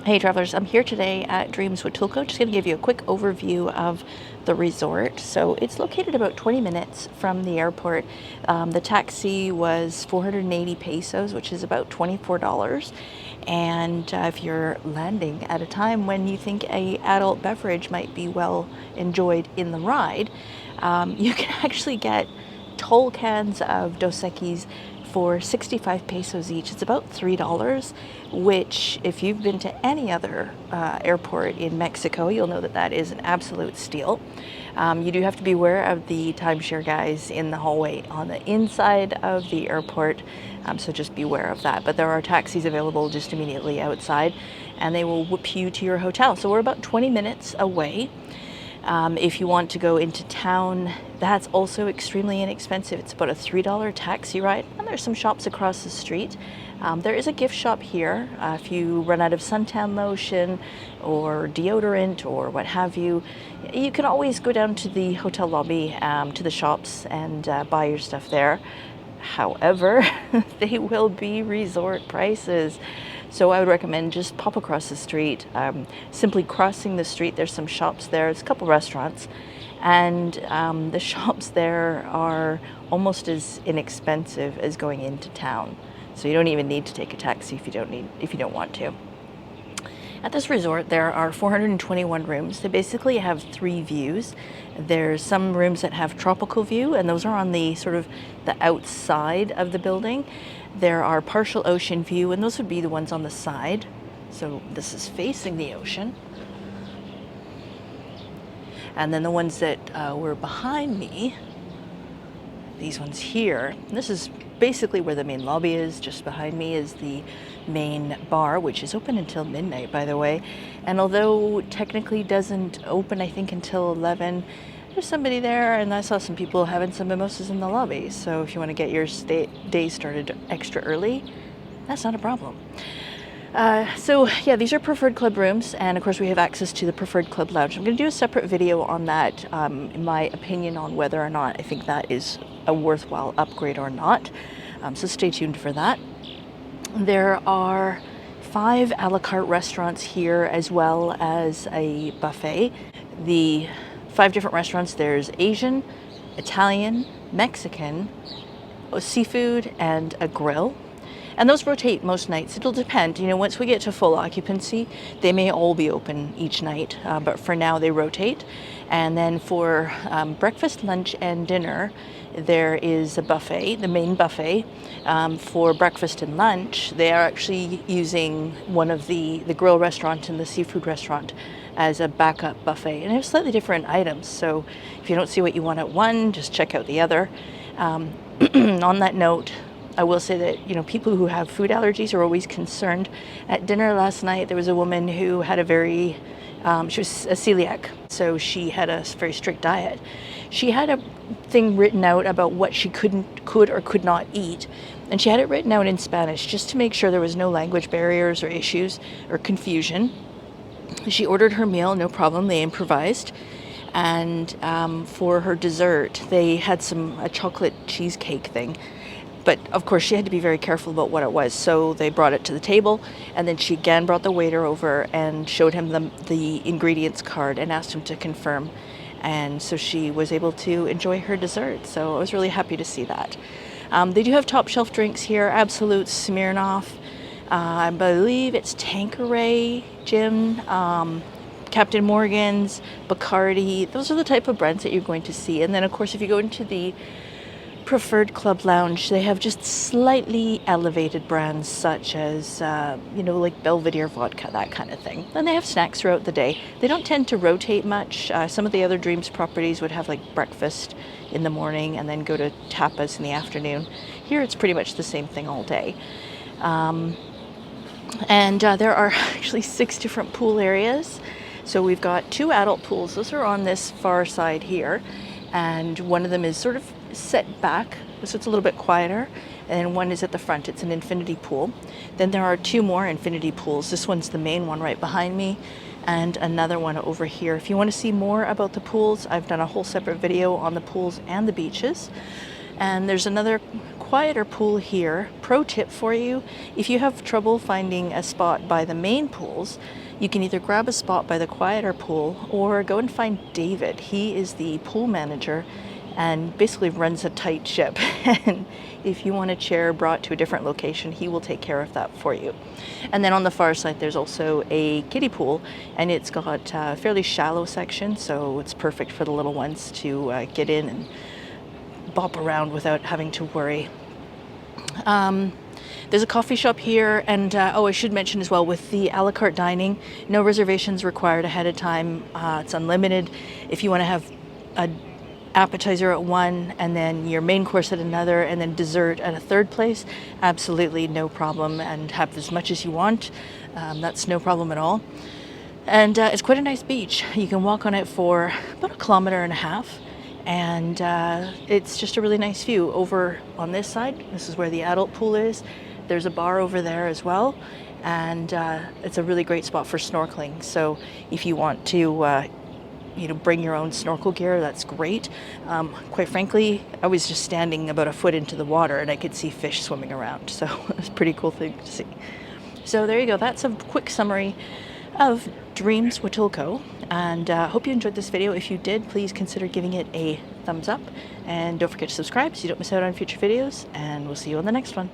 Hey travelers, I'm here today at Dreams Huatulco. Just going to give you a quick overview of the resort. So it's located about 20 minutes from the airport. The taxi was 480 pesos, which is about $24. And if you're landing at a time when you think a adult beverage might be well enjoyed in the ride, you can actually get tall cans of Dos Equis for 65 pesos each. It's about $3, which if you've been to any other airport in Mexico, you'll know that that is an absolute steal. You do have to be aware of the timeshare guys in the hallway on the inside of the airport, so just be aware of that. But there are taxis available just immediately outside, and they will whoop you to your hotel. So we're about 20 minutes away. If you want to go into town, that's also extremely inexpensive. It's about a $3 taxi ride, and there's some shops across the street. There is a gift shop here. If you run out of suntan lotion or deodorant or what have you, you can always go down to the hotel lobby, to the shops, and buy your stuff there. However, they will be resort prices. So I would recommend just pop across the street, simply crossing the street. There's some shops there, there's a couple restaurants, and the shops there are almost as inexpensive as going into town. So you don't even need to take a taxi if you don't want to. At this resort, there are 421 rooms. They basically have three views. There's some rooms that have tropical view, and those are on the sort of the outside of the building. There are partial ocean view, and those would be the ones on the side. So this is facing the ocean. And then the ones that were behind me, these ones here, this is basically where the main lobby is. Just behind me is the main bar, which is open until midnight, by the way. And although technically doesn't open, I think, until 11, there's somebody there, and I saw some people having some mimosas in the lobby. So if you want to get your day started extra early, that's not a problem. So yeah, these are preferred club rooms, and of course we have access to the preferred club lounge. I'm going to do a separate video on that, in my opinion on whether or not I think that is a worthwhile upgrade or not. So stay tuned for that. There are 5 a la carte restaurants here, as well as a buffet. The 5 different restaurants, there's Asian, Italian, Mexican, seafood, and a grill. And those rotate most nights. It'll depend. You know, once we get to full occupancy, they may all be open each night, but for now they rotate. And then for breakfast, lunch, and dinner, there is a buffet, the main buffet. For breakfast and lunch, they are actually using one of the grill restaurant and the seafood restaurant as a backup buffet. And they have slightly different items. So if you don't see what you want at one, just check out the other. On that note, I will say that, you know, people who have food allergies are always concerned. At dinner last night, there was a woman who had she was a celiac, so she had a very strict diet. She had a thing written out about what she could or could not eat, and she had it written out in Spanish just to make sure there was no language barriers or issues or confusion. She ordered her meal, no problem, they improvised. And for her dessert, they had a chocolate cheesecake thing. But of course, she had to be very careful about what it was. So they brought it to the table, and then she again brought the waiter over and showed him the ingredients card and asked him to confirm. And so she was able to enjoy her dessert. So I was really happy to see that. They do have top shelf drinks here, Absolute, Smirnoff. I believe it's Tanqueray, Gin, Captain Morgan's, Bacardi. Those are the type of brands that you're going to see. And then, of course, if you go into the preferred club lounge, they have just slightly elevated brands such as, like Belvedere vodka, that kind of thing. And they have snacks throughout the day. They don't tend to rotate much. Some of the other Dreams properties would have like breakfast in the morning and then go to tapas in the afternoon. Here it's pretty much the same thing all day. And there are actually 6 different pool areas. So we've got 2 adult pools. Those are on this far side here. And one of them is sort of set back, so it's a little bit quieter, and one is at the front. It's an infinity pool. Then there are 2 more infinity pools. This one's the main one right behind me, and another one over here. If you want to see more about the pools, I've done a whole separate video on the pools and the beaches. And there's another quieter pool here. Pro tip for you, if you have trouble finding a spot by the main pools, you can either grab a spot by the quieter pool or go and find David. He is the pool manager and basically runs a tight ship. And if you want a chair brought to a different location, he will take care of that for you. And then on the far side, there's also a kiddie pool, and it's got a fairly shallow section, so it's perfect for the little ones to get in and bop around without having to worry. There's a coffee shop here, and I should mention as well, with the a la carte dining, no reservations required ahead of time. It's unlimited. If you want to have a appetizer at one, and then your main course at another, and then dessert at a third place, absolutely no problem, and have as much as you want. That's no problem at all. And it's quite a nice beach. You can walk on it for about 1.5 kilometers, and it's just a really nice view. Over on this side, this is where the adult pool is. There's a bar over there as well, and it's a really great spot for snorkeling. So if you want to bring your own snorkel gear, that's great. Quite frankly, I was just standing about 1 foot into the water and I could see fish swimming around, so it was a pretty cool thing to see. So there you go, that's a quick summary of Dreams Huatulco, and hope you enjoyed this video. If you did, please consider giving it a thumbs up, and don't forget to subscribe so you don't miss out on future videos, and we'll see you on the next one.